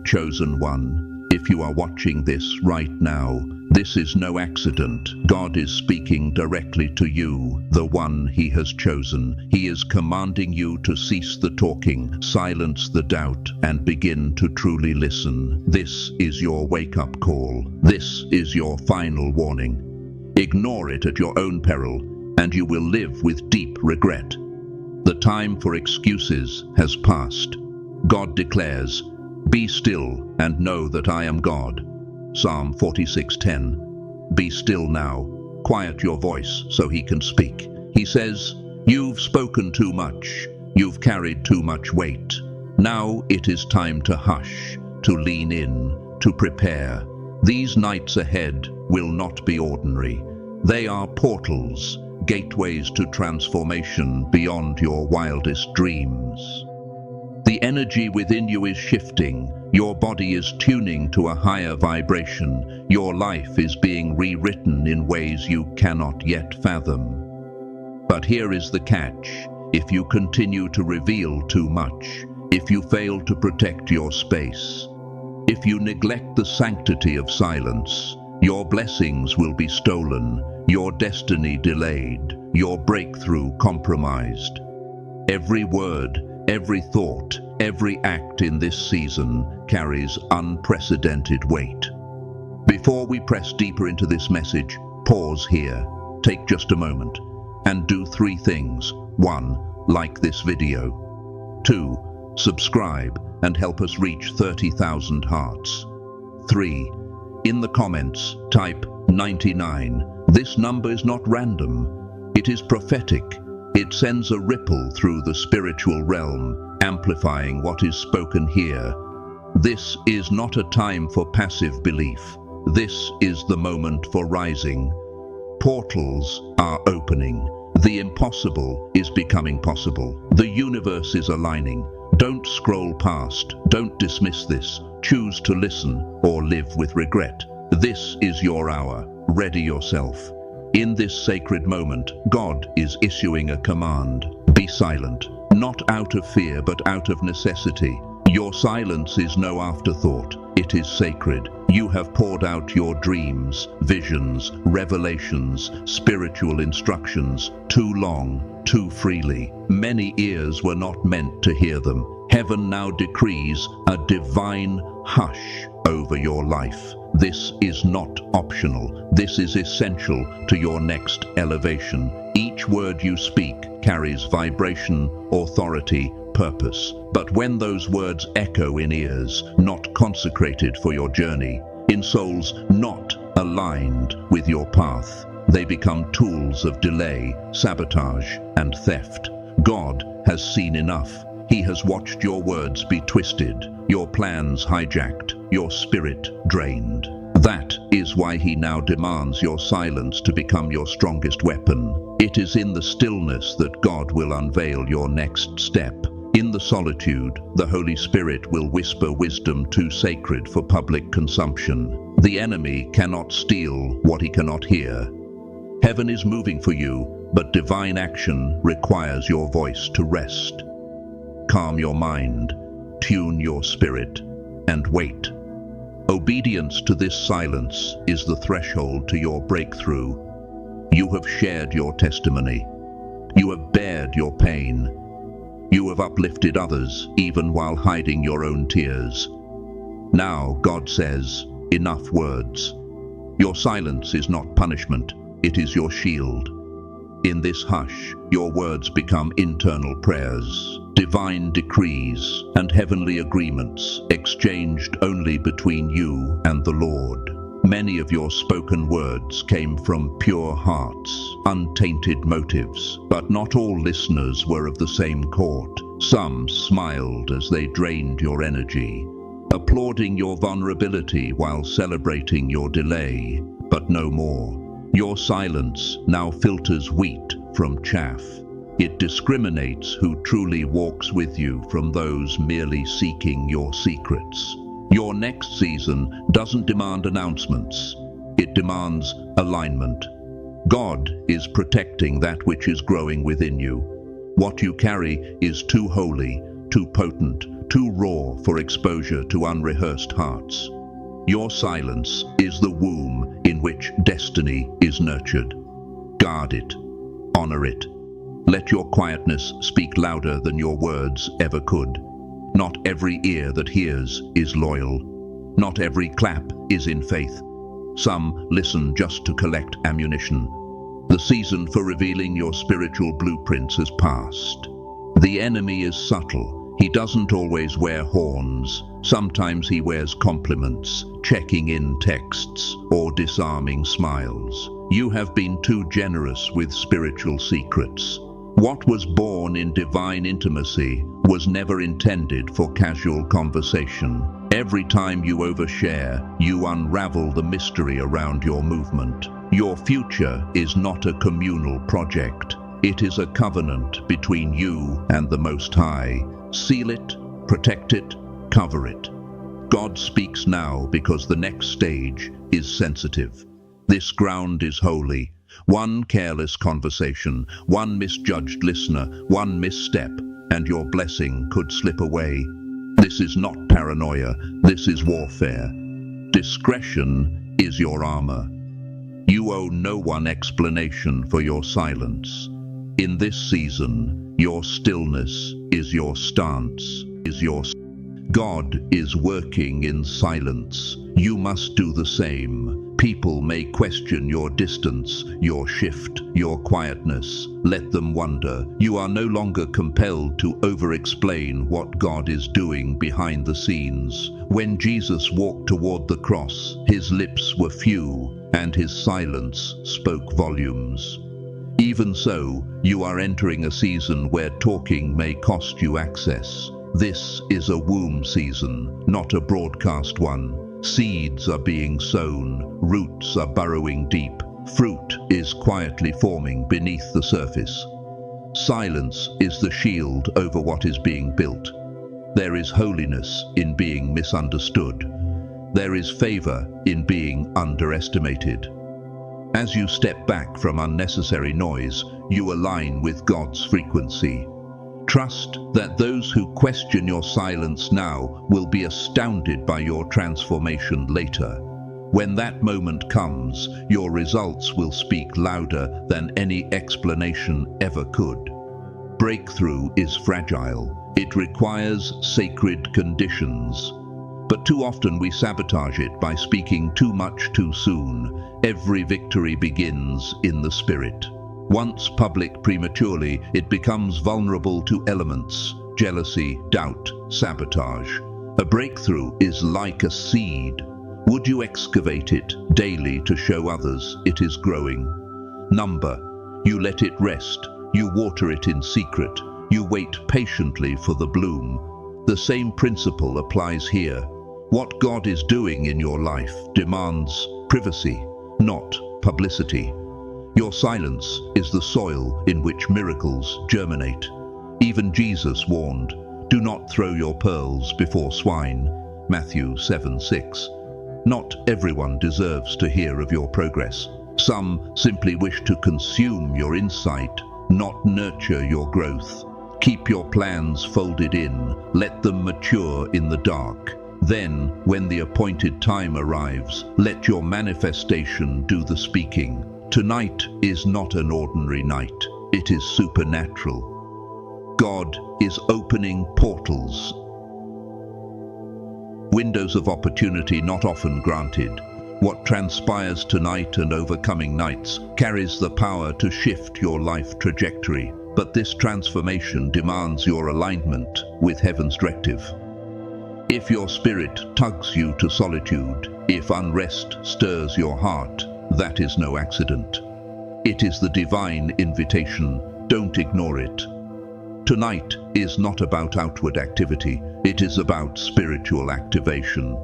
chosen one. If you are watching this right now, this is no accident. God is speaking directly to you, the one He has chosen. He is commanding you to cease the talking, silence the doubt, and begin to truly listen. This is your wake-up call. This is your final warning. Ignore it at your own peril, and you will live with deep regret. The time for excuses has passed. God declares, "Be still and know that I am God." Psalm 46:10. Be still now. Quiet your voice so He can speak. He says, "You've spoken too much. You've carried too much weight. Now it is time to hush, to lean in, to prepare. These nights ahead will not be ordinary. They are portals, gateways to transformation beyond your wildest dreams. The energy within you is shifting. Your body is tuning to a higher vibration. Your life is being rewritten in ways you cannot yet fathom. But here is the catch. If you continue to reveal too much, if you fail to protect your space, if you neglect the sanctity of silence, your blessings will be stolen, your destiny delayed, your breakthrough compromised. Every word, every thought, every act in this season carries unprecedented weight. Before we press deeper into this message, pause here. Take just a moment and do 3 things. 1. Like this video. 2. Subscribe and help us reach 30,000 hearts. 3. In the comments, type 99. This number is not random. It is prophetic. It sends a ripple through the spiritual realm, amplifying what is spoken here. This is not a time for passive belief. This is the moment for rising. Portals are opening. The impossible is becoming possible. The universe is aligning. Don't scroll past. Don't dismiss this. Choose to listen or live with regret. This is your hour. Ready yourself. In this sacred moment, God is issuing a command. Be silent. Not out of fear, but out of necessity. Your silence is no afterthought. It is sacred. You have poured out your dreams, visions, revelations, spiritual instructions too long, too freely. Many ears were not meant to hear them. Heaven now decrees a divine hush over your life. This is not optional. This is essential to your next elevation. Each word you speak carries vibration, authority, purpose. But when those words echo in ears not consecrated for your journey, in souls not aligned with your path, they become tools of delay, sabotage, and theft. God has seen enough. He has watched your words be twisted, your plans hijacked, your spirit drained. That is why He now demands your silence to become your strongest weapon. It is in the stillness that God will unveil your next step. In the solitude, the Holy Spirit will whisper wisdom too sacred for public consumption. The enemy cannot steal what he cannot hear. Heaven is moving for you, but divine action requires your voice to rest. Calm your mind, tune your spirit, and wait. Obedience to this silence is the threshold to your breakthrough. You have shared your testimony. You have bared your pain. You have uplifted others, even while hiding your own tears. Now, God says, enough words. Your silence is not punishment, it is your shield. In this hush, your words become internal prayers, divine decrees, and heavenly agreements exchanged only between you and the Lord. Many of your spoken words came from pure hearts, untainted motives, but not all listeners were of the same court. Some smiled as they drained your energy, applauding your vulnerability while celebrating your delay, but no more. Your silence now filters wheat from chaff. It discriminates who truly walks with you from those merely seeking your secrets. Your next season doesn't demand announcements. It demands alignment. God is protecting that which is growing within you. What you carry is too holy, too potent, too raw for exposure to unrehearsed hearts. Your silence is the womb in which destiny is nurtured. Guard it. Honor it. Let your quietness speak louder than your words ever could. Not every ear that hears is loyal. Not every clap is in faith. Some listen just to collect ammunition. The season for revealing your spiritual blueprints has passed. The enemy is subtle. He doesn't always wear horns. Sometimes he wears compliments, checking in texts, or disarming smiles. You have been too generous with spiritual secrets. What was born in divine intimacy was never intended for casual conversation. Every time you overshare, you unravel the mystery around your movement. Your future is not a communal project. It is a covenant between you and the Most High. Seal it, protect it, cover it. God speaks now because the next stage is sensitive. This ground is holy. One careless conversation, one misjudged listener, one misstep, and your blessing could slip away. This is not paranoia, this is warfare. Discretion is your armor. You owe no one explanation for your silence. In this season, your stillness is your stance, God is working in silence. You must do the same. People may question your distance, your shift, your quietness. Let them wonder. You are no longer compelled to over-explain what God is doing behind the scenes. When Jesus walked toward the cross, his lips were few, and his silence spoke volumes. Even so, you are entering a season where talking may cost you access. This is a womb season, not a broadcast one. Seeds are being sown, roots are burrowing deep, fruit is quietly forming beneath the surface. Silence is the shield over what is being built. There is holiness in being misunderstood. There is favor in being underestimated. As you step back from unnecessary noise, you align with God's frequency. Trust that those who question your silence now will be astounded by your transformation later. When that moment comes, your results will speak louder than any explanation ever could. Breakthrough is fragile. It requires sacred conditions. But too often we sabotage it by speaking too much too soon. Every victory begins in the spirit. Once public prematurely, it becomes vulnerable to elements, jealousy, doubt, sabotage. A breakthrough is like a seed. Would you excavate it daily to show others it is growing? Number, you let it rest. You water it in secret. You wait patiently for the bloom. The same principle applies here. What God is doing in your life demands privacy, not publicity. Your silence is the soil in which miracles germinate. Even Jesus warned, "Do not throw your pearls before swine." Matthew 7:6. Not everyone deserves to hear of your progress. Some simply wish to consume your insight, not nurture your growth. Keep your plans folded in. Let them mature in the dark. Then, when the appointed time arrives, let your manifestation do the speaking. Tonight is not an ordinary night. It is supernatural. God is opening portals. Windows of opportunity not often granted. What transpires tonight and over coming nights carries the power to shift your life trajectory. But this transformation demands your alignment with heaven's directive. If your spirit tugs you to solitude, if unrest stirs your heart, that is no accident. It is the divine invitation. Don't ignore it. Tonight is not about outward activity. It is about spiritual activation.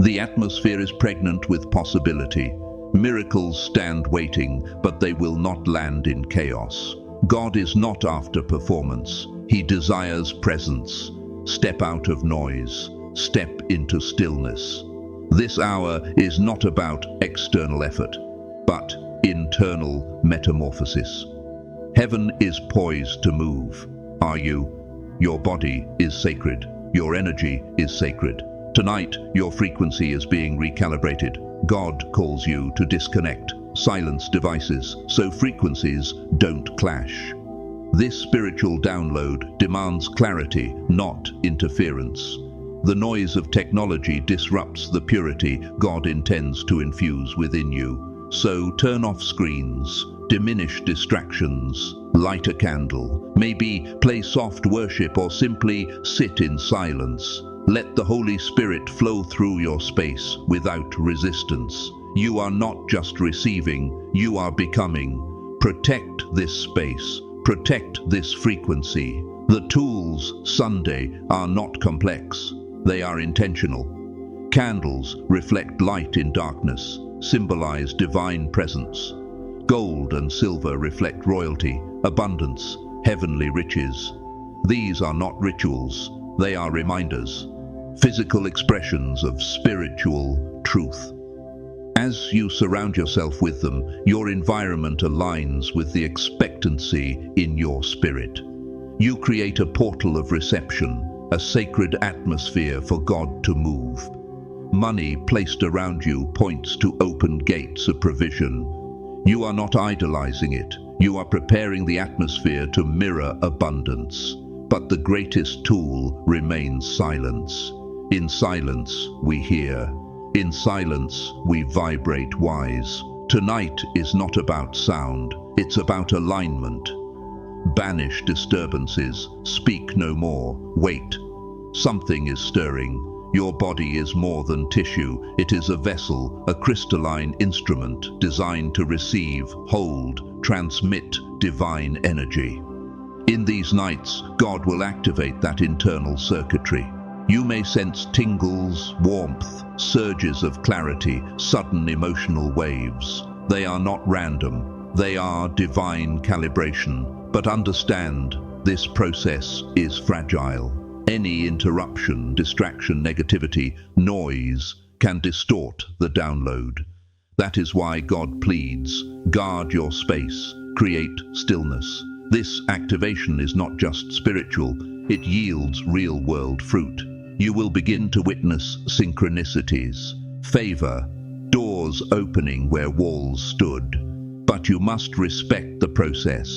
The atmosphere is pregnant with possibility. Miracles stand waiting, but they will not land in chaos. God is not after performance. He desires presence. Step out of noise. Step into stillness. This hour is not about external effort, but internal metamorphosis. Heaven is poised to move. Are you? Your body is sacred. your energy is sacred. Tonight, your frequency is being recalibrated. God calls you to disconnect, silence devices, so frequencies don't clash. This spiritual download demands clarity, not interference. The noise of technology disrupts the purity God intends to infuse within you. So turn off screens, diminish distractions, light a candle, maybe play soft worship or simply sit in silence. Let the Holy Spirit flow through your space without resistance. You are not just receiving, you are becoming. Protect this space, protect this frequency. The tools, Sunday, are not complex. They are intentional. Candles reflect light in darkness, symbolize divine presence. Gold and silver reflect royalty, abundance, heavenly riches. These are not rituals, they are reminders, physical expressions of spiritual truth. As you surround yourself with them, your environment aligns with the expectancy in your spirit. You create a portal of reception, a sacred atmosphere for God to move. Money placed around you points to open gates of provision. You are not idolizing it. You are preparing the atmosphere to mirror abundance. But the greatest tool remains silence. In silence, we hear. In silence, we vibrate wise. Tonight is not about sound. It's about alignment. Banish disturbances. Speak no more. Wait. Something is stirring. Your body is more than tissue. It is a vessel, a crystalline instrument designed to receive, hold, transmit divine energy. In these nights, God will activate that internal circuitry. You may sense tingles, warmth, surges of clarity, sudden emotional waves. They are not random. They are divine calibration. But understand, this process is fragile. Any interruption, distraction, negativity, noise can distort the download. That is why God pleads, guard your space, create stillness. This activation is not just spiritual, it yields real-world fruit. You will begin to witness synchronicities, favor, doors opening where walls stood. But you must respect the process.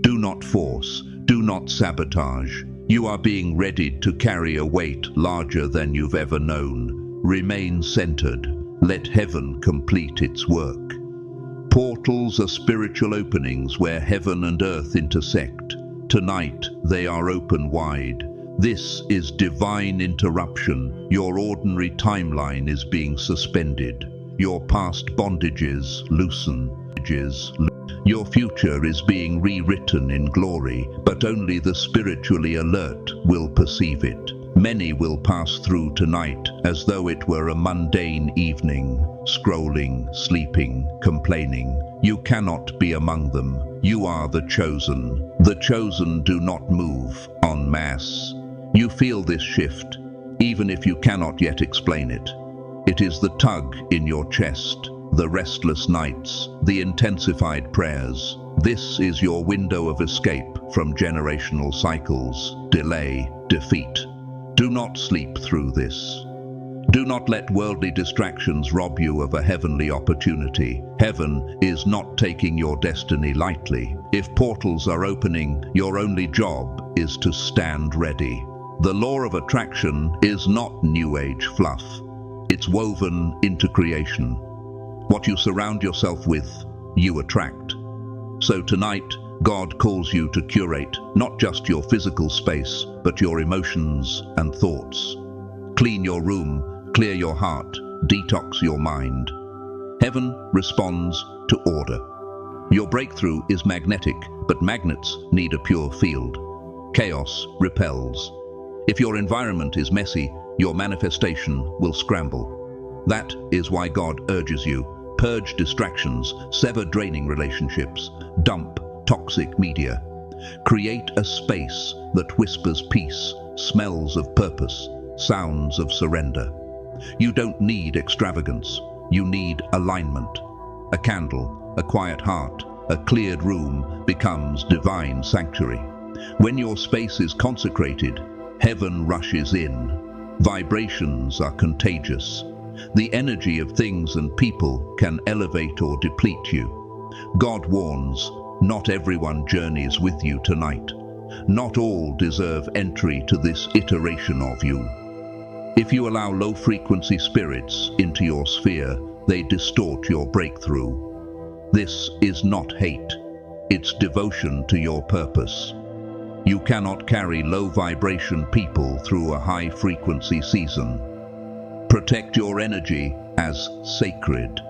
Do not force, do not sabotage. You are being readied to carry a weight larger than you've ever known. Remain centered. Let heaven complete its work. Portals are spiritual openings where heaven and earth intersect. Tonight, they are open wide. This is divine interruption. Your ordinary timeline is being suspended. Your past bondages loosen. Your future is being rewritten in glory, but only the spiritually alert will perceive it. Many will pass through tonight as though it were a mundane evening, scrolling, sleeping, complaining. You cannot be among them. You are the chosen. The chosen do not move en masse. You feel this shift, even if you cannot yet explain it. It is the tug in your chest, the restless nights, the intensified prayers. This is your window of escape from generational cycles, delay, defeat. Do not sleep through this. Do not let worldly distractions rob you of a heavenly opportunity. Heaven is not taking your destiny lightly. If portals are opening, your only job is to stand ready. The law of attraction is not New Age fluff. It's woven into creation. What you surround yourself with, you attract. So tonight, God calls you to curate not just your physical space, but your emotions and thoughts. Clean your room, clear your heart, detox your mind. Heaven responds to order. Your breakthrough is magnetic, but magnets need a pure field. Chaos repels. If your environment is messy, your manifestation will scramble. That is why God urges you. Purge distractions, sever draining relationships, dump toxic media. Create a space that whispers peace, smells of purpose, sounds of surrender. You don't need extravagance. You need alignment. A candle, a quiet heart, a cleared room becomes divine sanctuary. When your space is consecrated, Heaven rushes in. Vibrations are contagious. The energy of things and people can elevate or deplete you. God warns, not everyone journeys with you tonight. Not all deserve entry to this iteration of you. If you allow low-frequency spirits into your sphere, they distort your breakthrough. This is not hate. It's devotion to your purpose. You cannot carry low-vibration people through a high-frequency season. Protect your energy as sacred,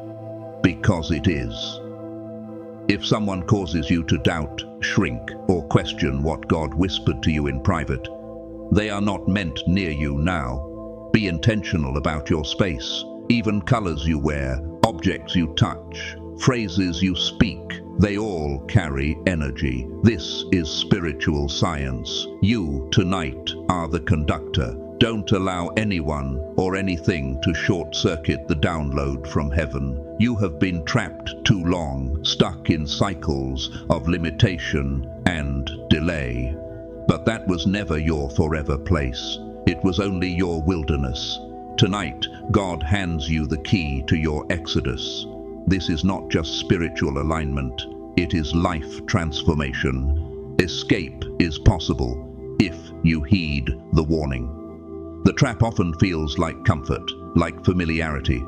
because it is. If someone causes you to doubt, shrink, or question what God whispered to you in private, they are not meant near you now. Be intentional about your space. Even colors you wear, objects you touch, phrases you speak, they all carry energy. This is spiritual science. You, tonight, are the conductor. Don't allow anyone or anything to short-circuit the download from heaven. You have been trapped too long, stuck in cycles of limitation and delay. But that was never your forever place. It was only your wilderness. Tonight, God hands you the key to your exodus. This is not just spiritual alignment, it is life transformation. Escape is possible if you heed the warning. The trap often feels like comfort, like familiarity,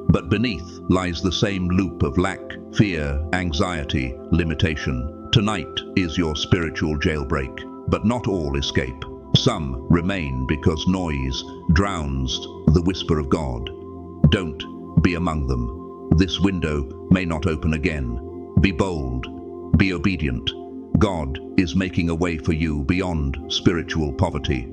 but beneath lies the same loop of lack, fear, anxiety, limitation. Tonight is your spiritual jailbreak, but not all escape. Some remain because noise drowns the whisper of God. Don't be among them. This window may not open again. Be bold. Be obedient. God is making a way for you beyond spiritual poverty.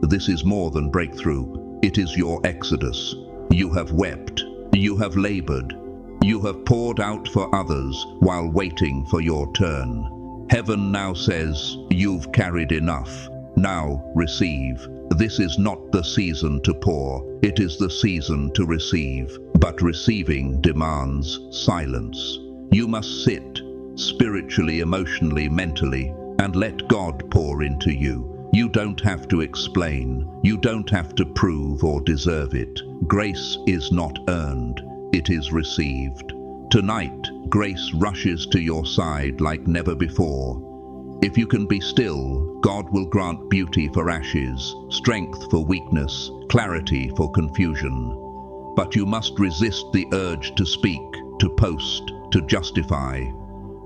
This is more than breakthrough. It is your exodus. You have wept. You have labored. You have poured out for others while waiting for your turn. Heaven now says, you've carried enough. Now receive. This is not the season to pour, it is the season to receive. But receiving demands silence. You must sit, spiritually, emotionally, mentally, and let God pour into you. You don't have to explain. You don't have to prove or deserve it. Grace is not earned, it is received. Tonight, grace rushes to your side like never before. If you can be still, God will grant beauty for ashes, strength for weakness, clarity for confusion. But you must resist the urge to speak, to post, to justify.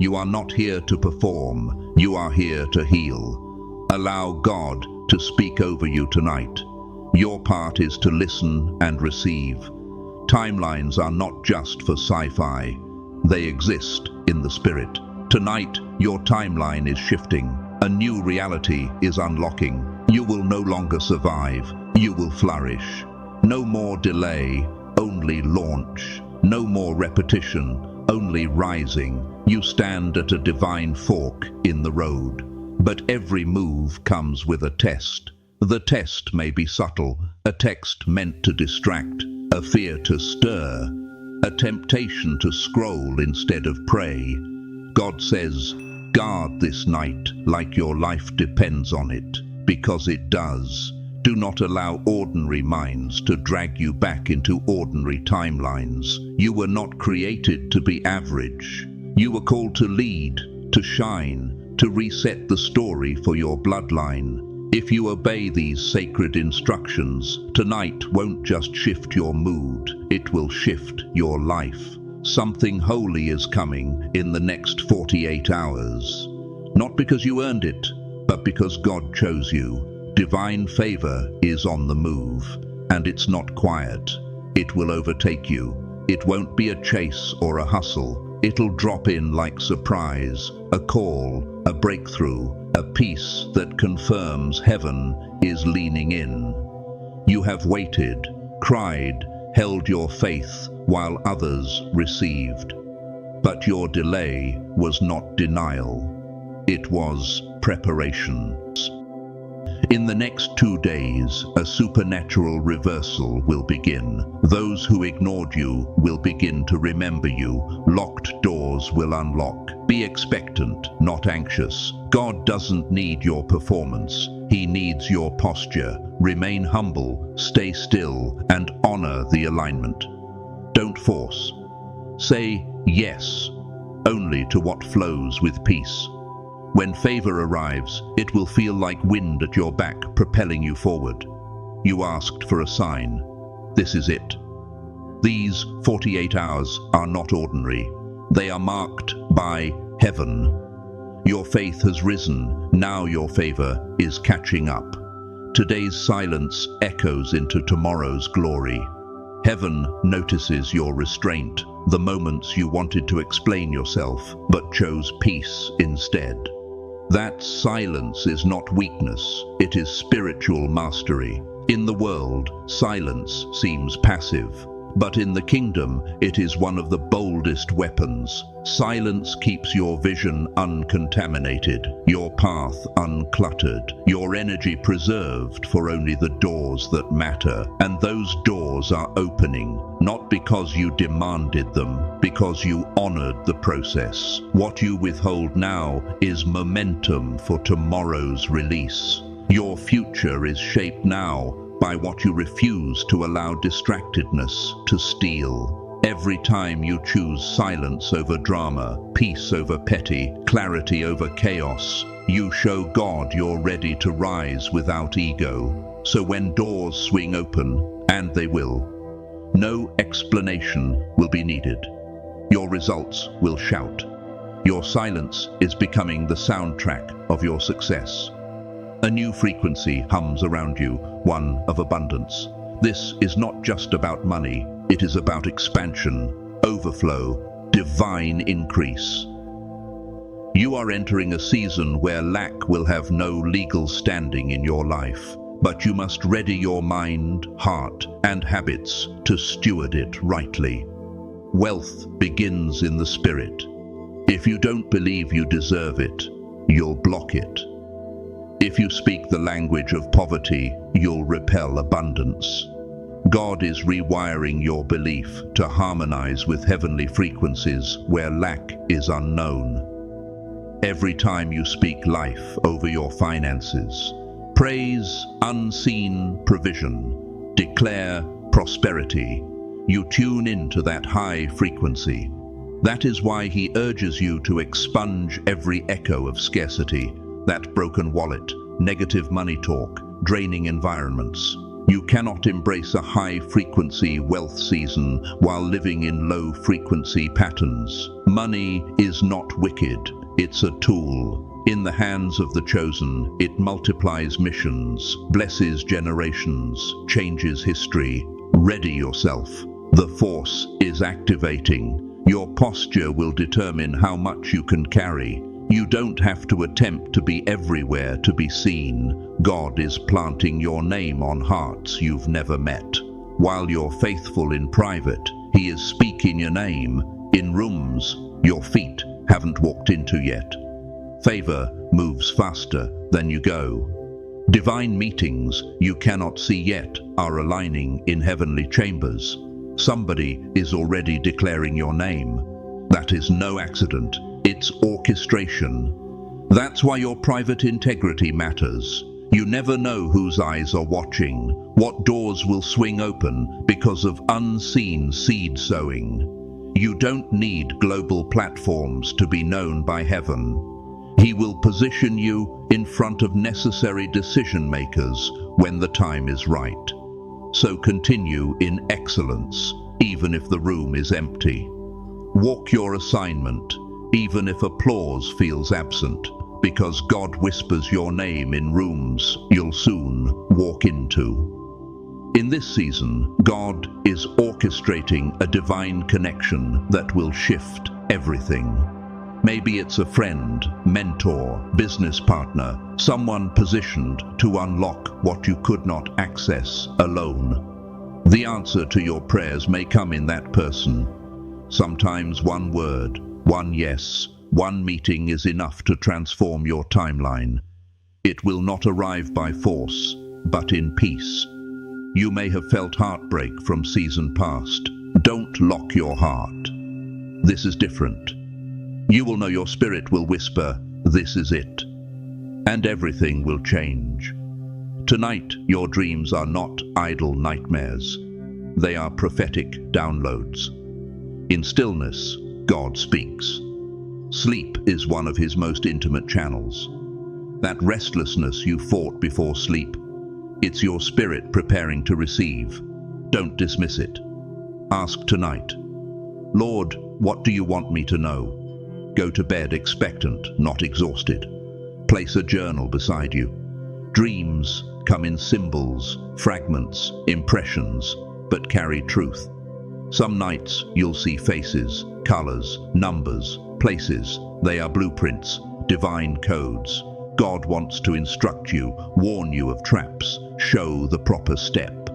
You are not here to perform, you are here to heal. Allow God to speak over you tonight. Your part is to listen and receive. Timelines are not just for sci-fi, they exist in the spirit. Tonight, your timeline is shifting. A new reality is unlocking. You will no longer survive, you will flourish. No more delay, only launch. No more repetition, only rising. You stand at a divine fork in the road. But every move comes with a test. The test may be subtle, a text meant to distract, a fear to stir, a temptation to scroll instead of pray. God says, guard this night like your life depends on it, because it does. Do not allow ordinary minds to drag you back into ordinary timelines. You were not created to be average. You were called to lead, to shine, to reset the story for your bloodline. If you obey these sacred instructions, tonight won't just shift your mood, it will shift your life. Something holy is coming in the next 48 hours. Not because you earned it, but because God chose you. Divine favor is on the move, and it's not quiet. It will overtake you. It won't be a chase or a hustle. It'll drop in like surprise, a call, a breakthrough, a peace that confirms heaven is leaning in. You have waited, cried, held your faith while others received. But your delay was not denial. It was preparation. In the next 2 days, a supernatural reversal will begin. Those who ignored you will begin to remember you. Locked doors will unlock. Be expectant, not anxious. God doesn't need your performance. He needs your posture. Remain humble, stay still, and honor the alignment. Don't force. Say yes only to what flows with peace. When favor arrives, it will feel like wind at your back, propelling you forward. You asked for a sign. This is it. These 48 hours are not ordinary. They are marked by heaven. Your faith has risen. Now your favor is catching up. Today's silence echoes into tomorrow's glory. Heaven notices your restraint, the moments you wanted to explain yourself, but chose peace instead. That silence is not weakness, it is spiritual mastery. In the world, silence seems passive, but in the kingdom, it is one of the boldest weapons. Silence keeps your vision uncontaminated, your path uncluttered, your energy preserved for only the doors that matter. And those doors are opening, not because you demanded them, because you honored the process. What you withhold now is momentum for tomorrow's release. Your future is shaped now by what you refuse to allow distractedness to steal. Every time you choose silence over drama, peace over petty, clarity over chaos, you show God you're ready to rise without ego. So when doors swing open, and they will, no explanation will be needed. Your results will shout. Your silence is becoming the soundtrack of your success. A new frequency hums around you, one of abundance. This is not just about money, it is about expansion, overflow, divine increase. You are entering a season where lack will have no legal standing in your life, but you must ready your mind, heart, and habits to steward it rightly. Wealth begins in the spirit. If you don't believe you deserve it, you'll block it. If you speak the language of poverty, you'll repel abundance. God is rewiring your belief to harmonize with heavenly frequencies where lack is unknown. Every time you speak life over your finances, praise unseen provision, declare prosperity, you tune into that high frequency. That is why He urges you to expunge every echo of scarcity, that broken wallet, negative money talk, draining environments. You cannot embrace a high-frequency wealth season while living in low-frequency patterns. Money is not wicked, it's a tool. In the hands of the chosen, it multiplies missions, blesses generations, changes history. Ready yourself. The force is activating. Your posture will determine how much you can carry. You don't have to attempt to be everywhere to be seen. God is planting your name on hearts you've never met. While you're faithful in private, He is speaking your name in rooms your feet haven't walked into yet. Favor moves faster than you go. Divine meetings you cannot see yet are aligning in heavenly chambers. Somebody is already declaring your name. That is no accident. It's orchestration. That's why your private integrity matters. You never know whose eyes are watching, what doors will swing open because of unseen seed sowing. You don't need global platforms to be known by heaven. He will position you in front of necessary decision makers when the time is right. So continue in excellence, even if the room is empty. Walk your assignment, even if applause feels absent, because God whispers your name in rooms you'll soon walk into. In this season, God is orchestrating a divine connection that will shift everything. Maybe it's a friend, mentor, business partner, someone positioned to unlock what you could not access alone. The answer to your prayers may come in that person. Sometimes one word, one yes, one meeting is enough to transform your timeline. It will not arrive by force, but in peace. You may have felt heartbreak from season past. Don't lock your heart. This is different. You will know your spirit will whisper, "This is it," and everything will change. Tonight, your dreams are not idle nightmares. They are prophetic downloads. In stillness, God speaks. Sleep is one of his most intimate channels. That restlessness you fought before sleep, it's your spirit preparing to receive. Don't dismiss it. Ask tonight, Lord, what do you want me to know? Go to bed expectant, not exhausted. Place a journal beside you. Dreams come in symbols, fragments, impressions, but carry truth. Some nights you'll see faces, colors, numbers, places. They are blueprints, divine codes. God wants to instruct you, warn you of traps, show the proper step.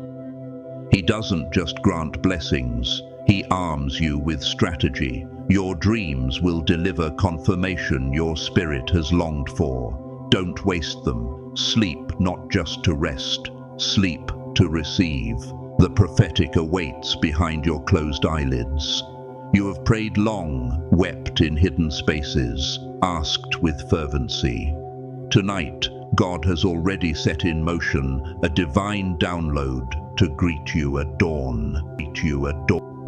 He doesn't just grant blessings, he arms you with strategy. Your dreams will deliver confirmation your spirit has longed for. Don't waste them. Sleep not just to rest, sleep to receive. The prophetic awaits behind your closed eyelids. You have prayed long, wept in hidden spaces, asked with fervency. Tonight, God has already set in motion a divine download to greet you at dawn.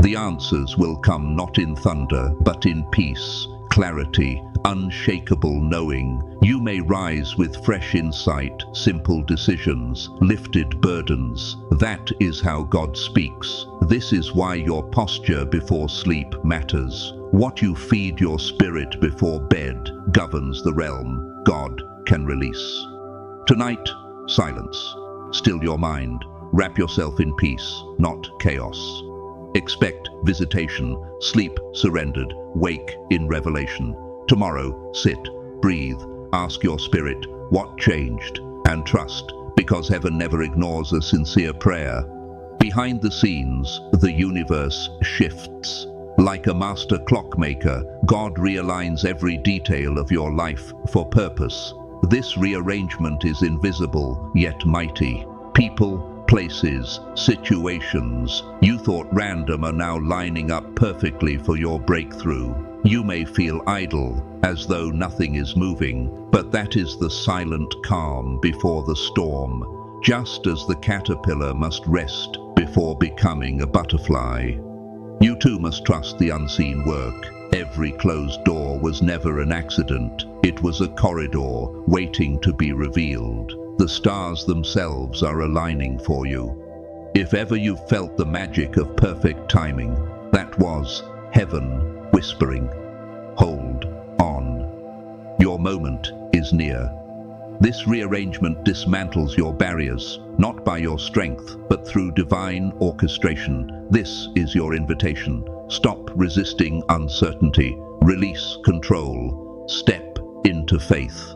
The answers will come not in thunder, but in peace, clarity, unshakable knowing. You may rise with fresh insight, simple decisions, lifted burdens. That is how God speaks. This is why your posture before sleep matters. What you feed your spirit before bed governs the realm God can release. Tonight, silence. Still your mind. Wrap yourself in peace, not chaos. Expect visitation, sleep surrendered, wake in revelation. Tomorrow, sit, breathe, ask your spirit what changed, and trust, because heaven never ignores a sincere prayer. Behind the scenes, the universe shifts. Like a master clockmaker, God realigns every detail of your life for purpose. This rearrangement is invisible, yet mighty. People, places, situations you thought random are now lining up perfectly for your breakthrough. You may feel idle, as though nothing is moving, but that is the silent calm before the storm, just as the caterpillar must rest before becoming a butterfly. You too must trust the unseen work. Every closed door was never an accident. It was a corridor waiting to be revealed. The stars themselves are aligning for you. If ever you've felt the magic of perfect timing, that was heaven whispering, hold on. Your moment is near. This rearrangement dismantles your barriers, not by your strength, but through divine orchestration. This is your invitation. Stop resisting uncertainty. Release control. Step into faith.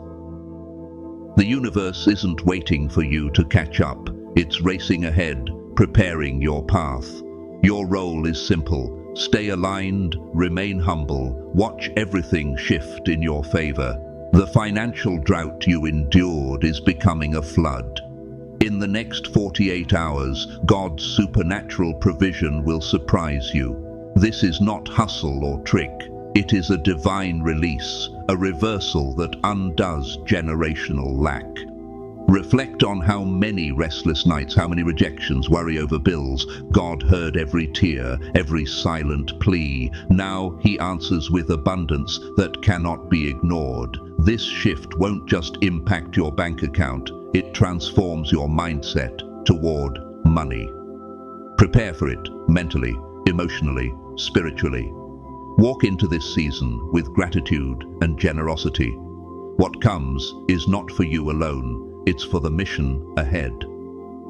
The universe isn't waiting for you to catch up. It's racing ahead, preparing your path. Your role is simple. Stay aligned, remain humble, watch everything shift in your favor. The financial drought you endured is becoming a flood. In the next 48 hours, God's supernatural provision will surprise you. This is not hustle or trick. It is a divine release, a reversal that undoes generational lack. Reflect on how many restless nights, how many rejections, worry over bills. God heard every tear, every silent plea. Now he answers with abundance that cannot be ignored. This shift won't just impact your bank account, it transforms your mindset toward money. Prepare for it mentally, emotionally, spiritually. Walk into this season with gratitude and generosity. What comes is not for you alone, it's for the mission ahead.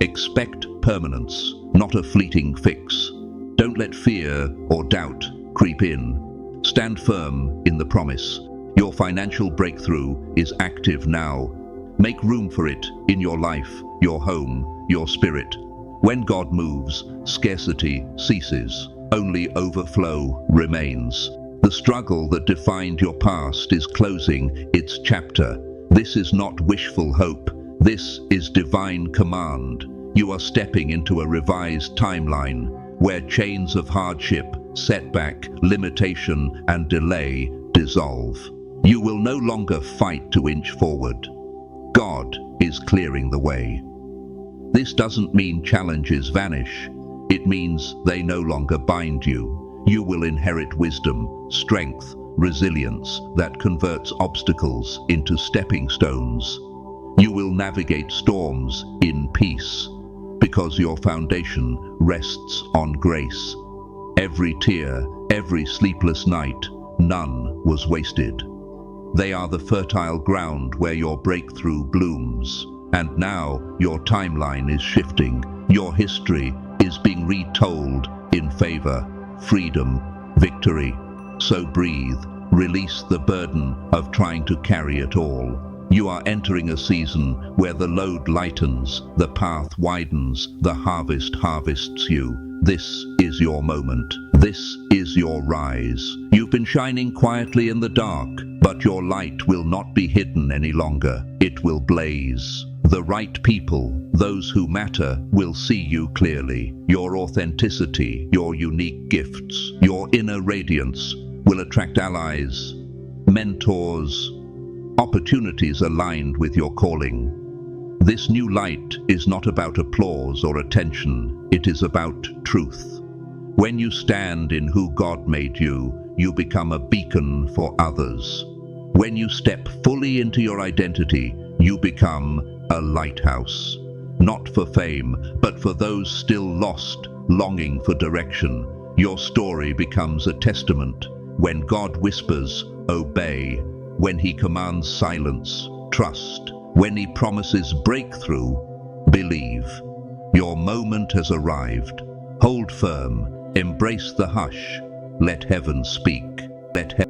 Expect permanence, not a fleeting fix. Don't let fear or doubt creep in. Stand firm in the promise. Your financial breakthrough is active now. Make room for it in your life, your home, your spirit. When God moves, scarcity ceases. Only overflow remains. The struggle that defined your past is closing its chapter. This is not wishful hope. This is divine command. You are stepping into a revised timeline where chains of hardship, setback, limitation, and delay dissolve. You will no longer fight to inch forward. God is clearing the way. This doesn't mean challenges vanish. It means they no longer bind you. You will inherit wisdom, strength, resilience that converts obstacles into stepping stones. You will navigate storms in peace, because your foundation rests on grace. Every tear, every sleepless night, none was wasted. They are the fertile ground where your breakthrough blooms. And now your timeline is shifting. Your history is being retold in favor, freedom, victory. So breathe, release the burden of trying to carry it all. You are entering a season where the load lightens, the path widens, the harvest harvests you. This is your moment. This is your rise. You've been shining quietly in the dark, but your light will not be hidden any longer. It will blaze. The right people, those who matter, will see you clearly. Your authenticity, your unique gifts, your inner radiance will attract allies, mentors, opportunities aligned with your calling. This new light is not about applause or attention. It is about truth. When you stand in who God made you, you become a beacon for others. When you step fully into your identity, you become a lighthouse. Not for fame, but for those still lost, longing for direction. Your story becomes a testament. When God whispers, obey. When He commands silence, trust. When He promises breakthrough, believe. Your moment has arrived. Hold firm. Embrace the hush. Let heaven speak. Let heaven